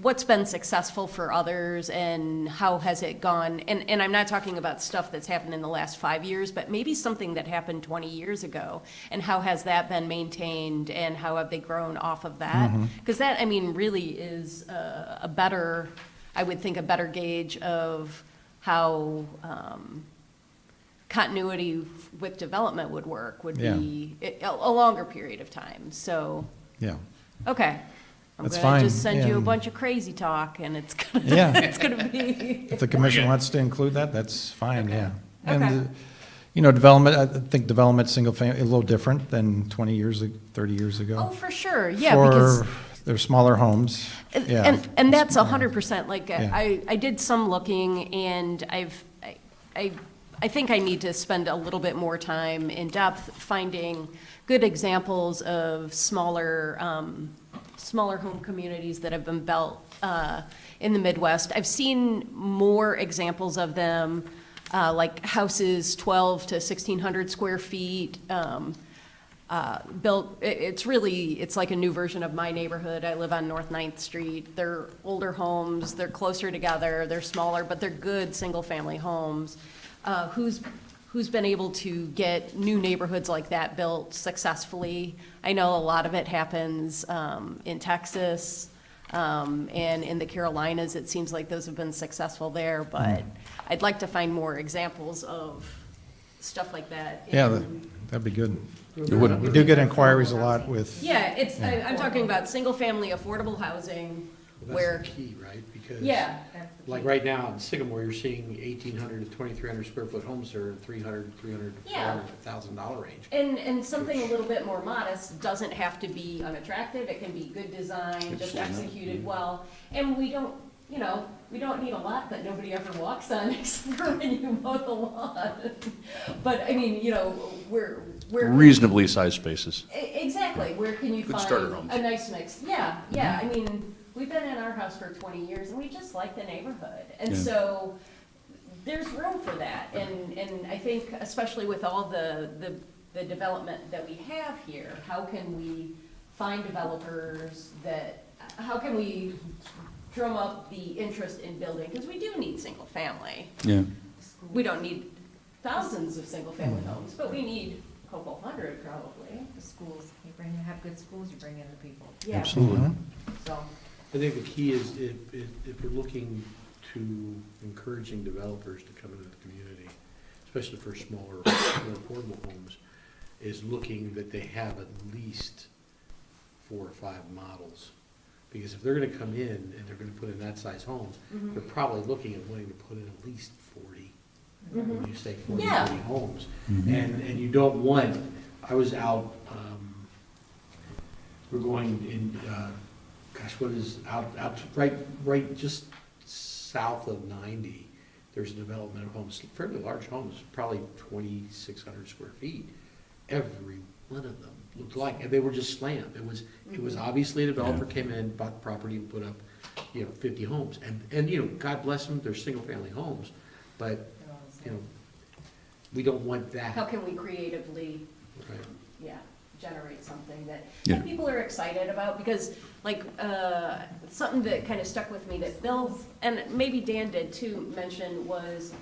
what's been successful for others and how has it gone. And I'm not talking about stuff that's happened in the last 5 years, but maybe something that happened 20 years ago. And how has that been maintained and how have they grown off of that? Because that, I mean, really is a better gauge of how continuity with development would work, would Yeah. be a longer period of time. So, Yeah. okay. I'm That's gonna fine, just send you a and- bunch of crazy talk, and it's gonna, Yeah. it's gonna be. If the commission wants to include that, that's fine, Okay. yeah. Okay. And, development, I think development, single family, a little different than 20 years, 30 years ago. Oh, for sure, yeah, because. For, they're smaller homes, yeah. And that's 100%, like, Yeah. I did some looking, and I think I need to spend a little bit more time in depth finding good examples of smaller home communities that have been built in the Midwest. I've seen more examples of them, like houses 12 to 1,600 square feet, built, it's like a new version of my neighborhood. I live on North 9th Street. They're older homes, they're closer together, they're smaller, but they're good, single-family homes. Who's been able to get new neighborhoods like that built successfully? I know a lot of it happens in Texas, and in the Carolinas. It seems like those have been successful there, but I'd like to find more examples of stuff like that. Yeah, in- that'd be good. It would- We do get inquiries a lot with, Yeah, I'm talking about single-family affordable housing Well, where, that's the key, right? Because yeah, like right now in Sycamore, you're seeing 1,800 to 2,300 square foot homes that are in Yeah. $300,000 range. and something a little bit more modest doesn't have to be unattractive. It can be good design, just executed well. And we don't need a lot that nobody ever walks on except for when you mow the lawn. But, I mean, we're. Reasonably sized spaces. Exactly, where can you Good find starter homes. a nice mix? Yeah, yeah, I mean, we've been in our house for 20 years, and we just like the neighborhood. And Yeah. so, there's room for that, and I think especially with all the development that we have here, how can we find developers how can we drum up the interest in building? Because we do need single family. Yeah. We don't need thousands of single-family homes, but we need a couple hundred probably. The schools, have good schools, you bring in the people. Yeah, Absolutely. so, I think the key is if we're looking to encouraging developers to come into the community, especially for smaller, more affordable homes, is looking that they have at least 4 or 5 models. Because if they're gonna come in and they're gonna put in that size home, mhm. they're probably looking at wanting to put in at least 40. When you say 40, Yeah. 40 homes. Mhm. And you don't want, I was out, we're going in, what is, right just south of 90, there's a development of homes, fairly large homes, probably 2,600 square feet. Every one of them looked like, and they were just slammed. It was obviously a developer came in, bought the property and put up, 50 homes. And God bless them, they're single-family homes, but, They're all the same. we don't want that. How can we creatively, Right. generate something that Yeah. people are excited about? Because, like, something that kind of stuck with me that Bill, and maybe Dan did too, mention was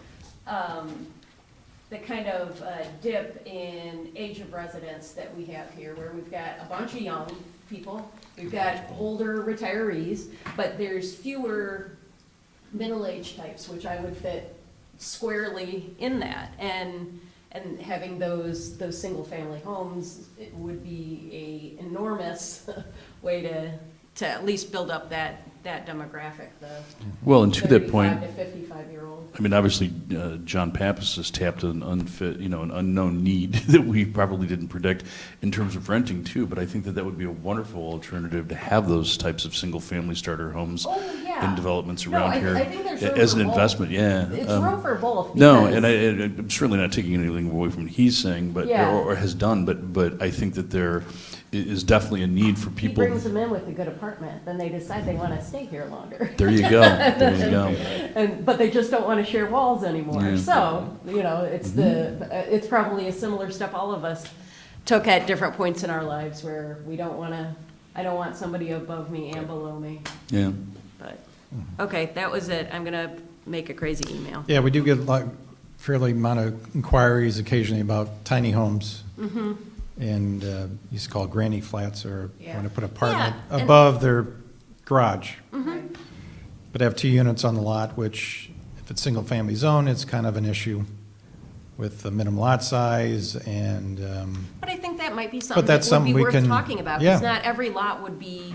the kind of dip in age of residence that we have here, where we've got a bunch of young people, we've got older retirees, but there's fewer middle-aged types, which I would fit squarely in that. And having those single-family homes, it would be a enormous way to at least build up that demographic, the Well, and to that point, 35 to 55-year-old. I mean, obviously, John Pappas has tapped an an unknown need that we probably didn't predict in terms of renting too, but I think that would be a wonderful alternative to have those types of single-family starter homes Oh, yeah. in developments No, around I here. think there's room As for an both. investment, yeah. It's room for both. No, because- and I'm certainly not taking anything away from what he's saying, but, Yeah. or has done, but I think that there is definitely a need for He people. brings them in with a good apartment, then they decide they want to stay here longer. There you go, there you go. But they just don't want to share walls anymore. Yeah. So, it's probably a similar step all of us took at different points in our lives where I don't want somebody above me and below me. Yeah. But, okay, that was it. I'm going to make a crazy email. yeah, we do get like fairly amount of inquiries occasionally about tiny homes. Mm-hmm. And used to call it granny flats, or Yeah. want to put apartment Yeah, and- above their garage. Mm-hmm. But have 2 units on the lot, which, if it's single-family zone, it's kind of an issue with the minimum lot size and, But I think that might be something that's that would be something we worth can- talking about, yeah. because not every lot would be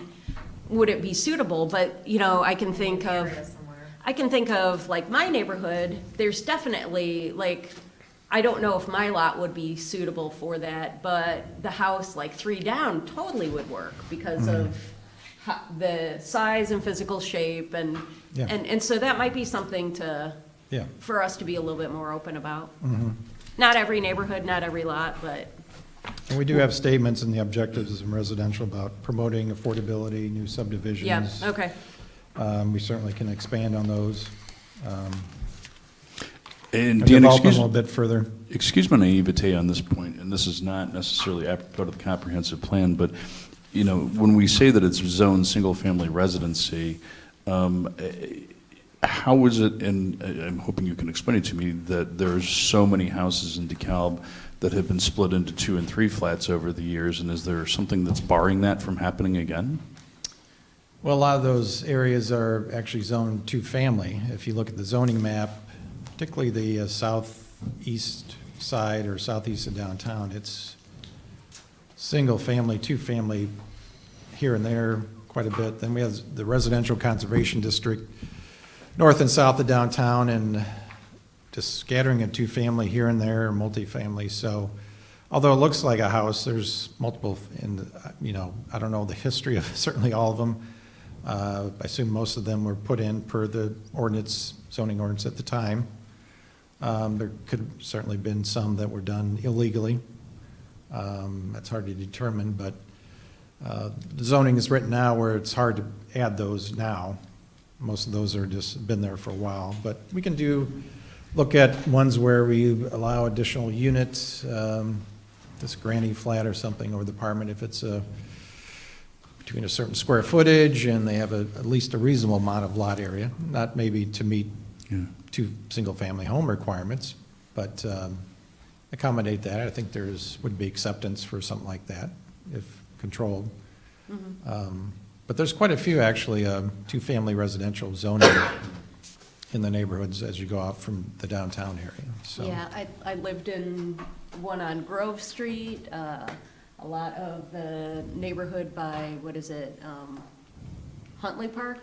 would it be suitable? But, you know, I can think of, Area somewhere. I can think of, like, my neighborhood, there's definitely, like, I don't know if my lot would be suitable for that, but the house, like, 3 down totally would work because of the size and physical shape, and, Yeah. and so that might be something to, Yeah. for us to be a little bit more open about. Not every neighborhood, not every lot, but, And we do have statements in the objectives in residential about promoting affordability, new yeah, subdivisions. okay. We certainly can expand on those. And And Dan, develop them a little bit further. excuse my naivete on this point, and this is not necessarily apropos to the comprehensive plan, but, you know, when we say that it's zoned single-family residency, how is it, and I'm hoping you can explain it to me, that there's so many houses in DeKalb that have been split into 2 and 3 flats over the years, and is there something that's barring that from happening again? Well, a lot of those areas are actually zoned two-family. If you look at the zoning map, particularly the southeast side or southeast of downtown, it's single-family, two-family here and there quite a bit. Then we have the residential conservation district north and south of downtown, and just scattering of two-family here and there, multifamily. So although it looks like a house, there's multiple, in, you know, I don't know the history of certainly all of them. I assume most of them were put in per the ordinance, zoning ordinance at the time. There could have certainly been some that were done illegally. That's hard to determine, but the zoning is written now where it's hard to add those now. Most of those are just been there for a while, but we can look at ones where we allow additional units, this granny flat or something, or the apartment if it's between a certain square footage and they have at least a reasonable amount of lot area, not maybe to meet two single-family home requirements, but accommodate that. I think would be acceptance for something like that if controlled. But there's quite a few actually two-family residential zoning in the neighborhoods as you go out from the downtown area. So Yeah, I lived in one on Grove Street, a lot of the neighborhood by, what is it, Huntley Park?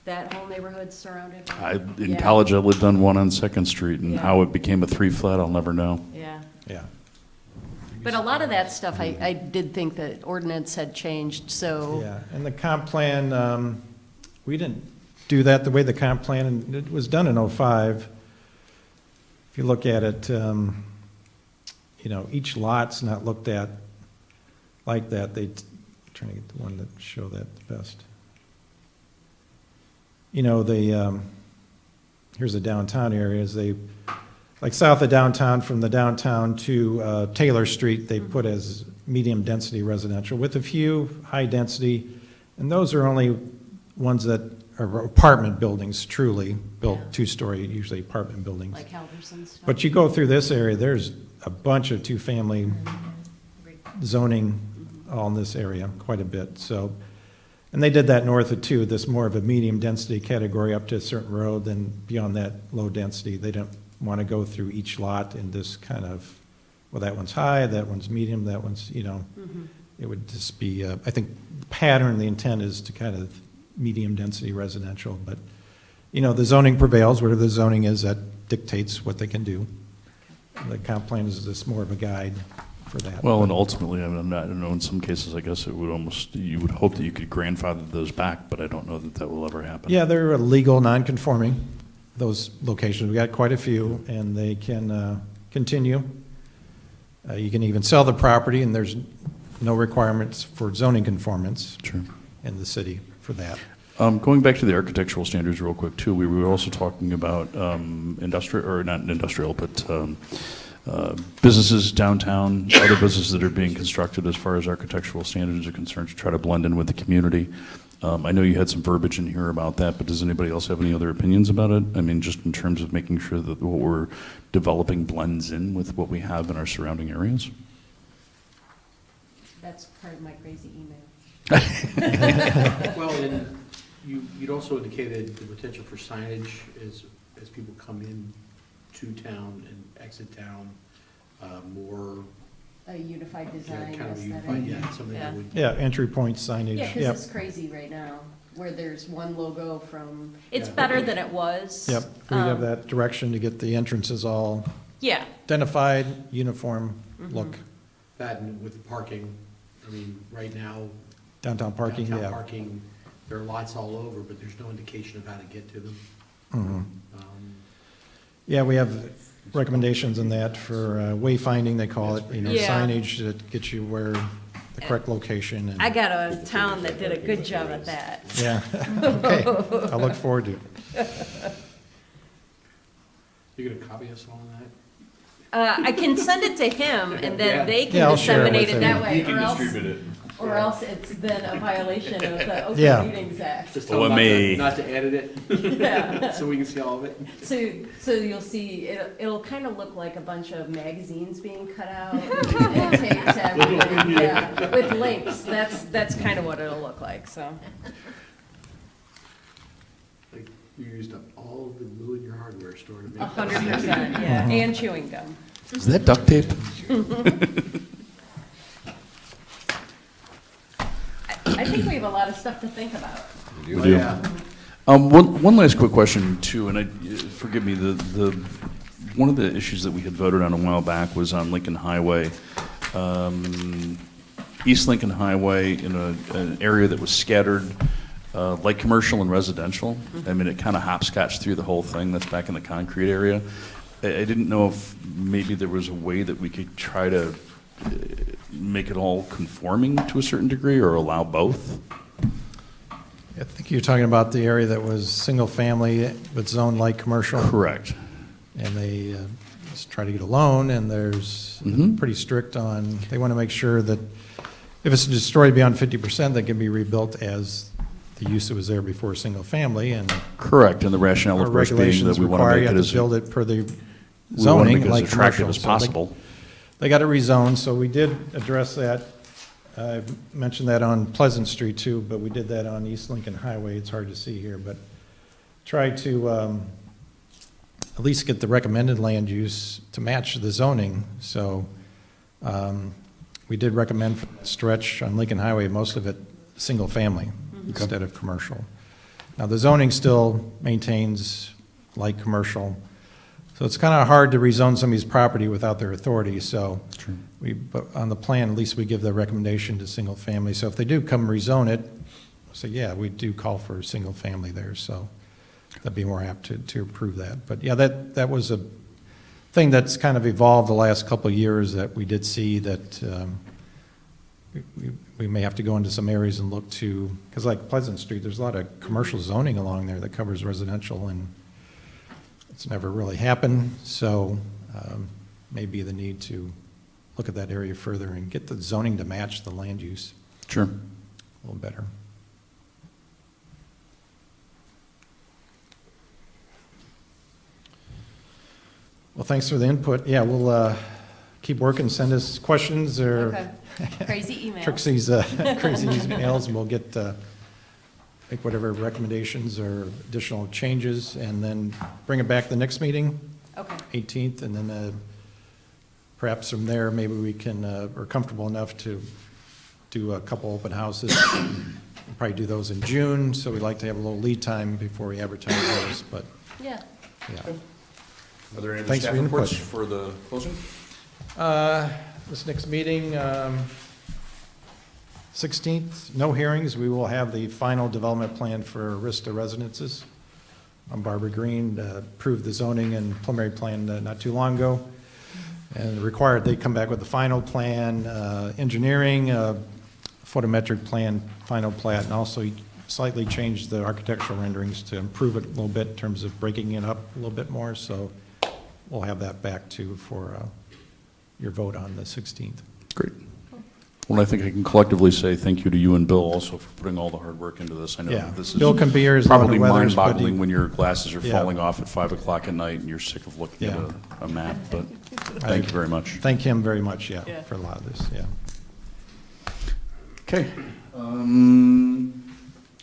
That whole neighborhood's surrounded by. In Yeah. college, I lived on one on Second Street, and Yeah. how it became a 3-flat, I'll never know. Yeah, yeah. but a lot of that stuff, I did think that ordinance had changed, so. Yeah, and the comp plan, we didn't do that the way the comp plan, and it was done in '05. If you look at it, you know, each lot's not looked at like that. Trying to get the one that show that the best. You know, here's the downtown areas. Like south of downtown, from the downtown to Taylor Street, they put as medium-density residential with a few high-density, and those are only ones that are apartment buildings, truly, built Yeah. two-story, usually apartment buildings. Like Halverson stuff. But you go through this area, there's a bunch of two-family zoning all in this area, quite a bit, so. And they did that north of two, this more of a medium-density category up to a certain road, then beyond that, low density. They don't want to go through each lot in this kind of, well, that one's high, that one's medium, that one's, you know, it would just be, I think the pattern, the intent is to kind of medium-density residential, but, you know, the zoning prevails, whatever the zoning is, that dictates what they can do. The comp plan is just more of a guide for that. Well, and ultimately, I don't know, in some cases, I guess it would almost, you would hope that you could grandfather those back, but I don't know that that will ever happen. Yeah, they're legal, non-conforming, those locations. We got quite a few, and they can continue. You can even sell the property, and there's no requirements for zoning conformance Sure. in the city for that. Going back to the architectural standards real quick, too, we were also talking about industrial, or not industrial, but businesses downtown, other businesses that are being constructed as far as architectural standards are concerned to try to blend in with the community. I know you had some verbiage in here about that, but does anybody else have any other opinions about it? I mean, just in terms of making sure that what we're developing blends in with what we have in our surrounding areas? That's part of my crazy email. Well, and you'd also indicated the potential for signage as people come in to town and exit town, more a unified Yeah, design kind of aesthetic. unified, yeah, something Yeah. that would. Yeah, entry point signage, Yeah, yep. because it's crazy right now, where there's one logo from, it's Yeah. better than it was. Yep, we have Um, that direction to get the entrances all Yeah, identified, uniform look. That and with parking, I mean, right now. Downtown parking, downtown yeah. parking, there are lots all over, but there's no indication of how to get to them. Mhm. Um, Yeah, we have recommendations in that for wayfinding, they call it, you know, Yeah. signage that gets you where the correct location. and- I got a town that did a good job at that. Yeah, okay, I look forward to it. You gonna copy us on that? I can send it to him, and then they Yeah, can I'll share it disseminate with it that him. way, it. or else it's then a violation of the Yeah. Open Meetings Act. Just tell them OMA. not to edit it, Yeah. so we can see all of it. So you'll see, it'll kind of look like a bunch of magazines being cut out and taped to everything, yeah, with links. That's kind of what it'll look like, so. Like, you used up all the glue in your hardware store to make. 100%, yeah, and chewing gum. Is that duct tape? I think we have a lot of stuff to think about. We Oh, do. yeah. One last quick question too, and forgive me, one of the issues that we had voted on a while back was on Lincoln Highway, East Lincoln Highway in an area that was scattered, light commercial and residential. I mean, it kind of hopscotched through the whole thing. That's back in the concrete area. I didn't know if maybe there was a way that we could try to make it all conforming to a certain degree or allow both. I think you're talking about the area that was single-family but zoned light commercial. Correct. And they just try to get a loan, and there's pretty strict on, they want to make sure that if it's destroyed beyond 50%, that can be rebuilt as the use that was there before single-family, and Correct, and the rationale, our of course, being regulations that we want to require make you it have as to build it per the we want to zoning, make it as like attractive commercial. as So possible. they got it rezoned, so we did address that. I mentioned that on Pleasant Street too, but we did that on East Lincoln Highway. It's hard to see here, but tried to at least get the recommended land use to match the zoning. So we did recommend for that stretch on Lincoln Highway, most of it single family instead of commercial. Now, the zoning still maintains light commercial. So it's kind of hard to rezone somebody's property without their authority, so but on the plan, at least we give the recommendation to single family. So if they do come rezone it, say, yeah, we do call for single family there, so that'd be more apt to approve that. But yeah, that was a thing that's kind of evolved the last couple of years that we did see that we may have to go into some areas and look to, because like Pleasant Street, there's a lot of commercial zoning along there that covers residential, and it's never really happened, so maybe the need to look at that area further and get the zoning to match the land use Sure. a little better. Well, thanks for the input. Yeah, we'll keep working, send us questions or Okay. Crazy emails. Trixie's crazy emails, and we'll get, make whatever recommendations or additional changes, and then bring it back the next meeting, Okay. 18th, and then perhaps from there, maybe we can, we're comfortable enough to do a couple open houses. We'll probably do those in June, so we'd like to have a little lead time before we advertise those, but, Yeah. yeah. Are there any Thanks staff for your input. reports for the closing? This next meeting, 16th, no hearings. We will have the final development plan for Arista residences on Barbara Green. Approved the zoning and preliminary plan not too long ago. And required they come back with the final plan, engineering, photometric plan, final plat, and also slightly changed the architectural renderings to improve it a little bit in terms of breaking it up a little bit more. So we'll have that back too for your vote on the 16th. Great. Well, I think I can collectively say thank you to you and Bill also for putting all the hard work into this. I know Yeah, that this Bill is can be here as long as probably the weather's mind-boggling putty. when your glasses are Yeah. falling off at 5 o'clock at night and you're sick of looking at Yeah. a map, but thank you very much. Thank him very much, Yeah. for a lot of this, yeah. Okay.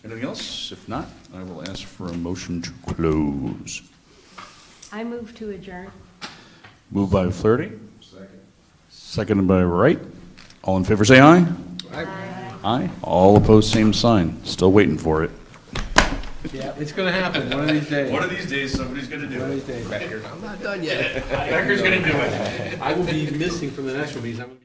Anything else? If not, I will ask for a motion to close. I move to adjourn. Moved by Flaherty. Seconded by Wright. All in favor, say aye. Aye. All opposed, same sign. Still waiting for it. Yeah, it's gonna happen one of these days. One of these days, somebody's gonna do it. I'm not done yet. Becker's gonna do it. I will be missing from the next one because I'm gonna be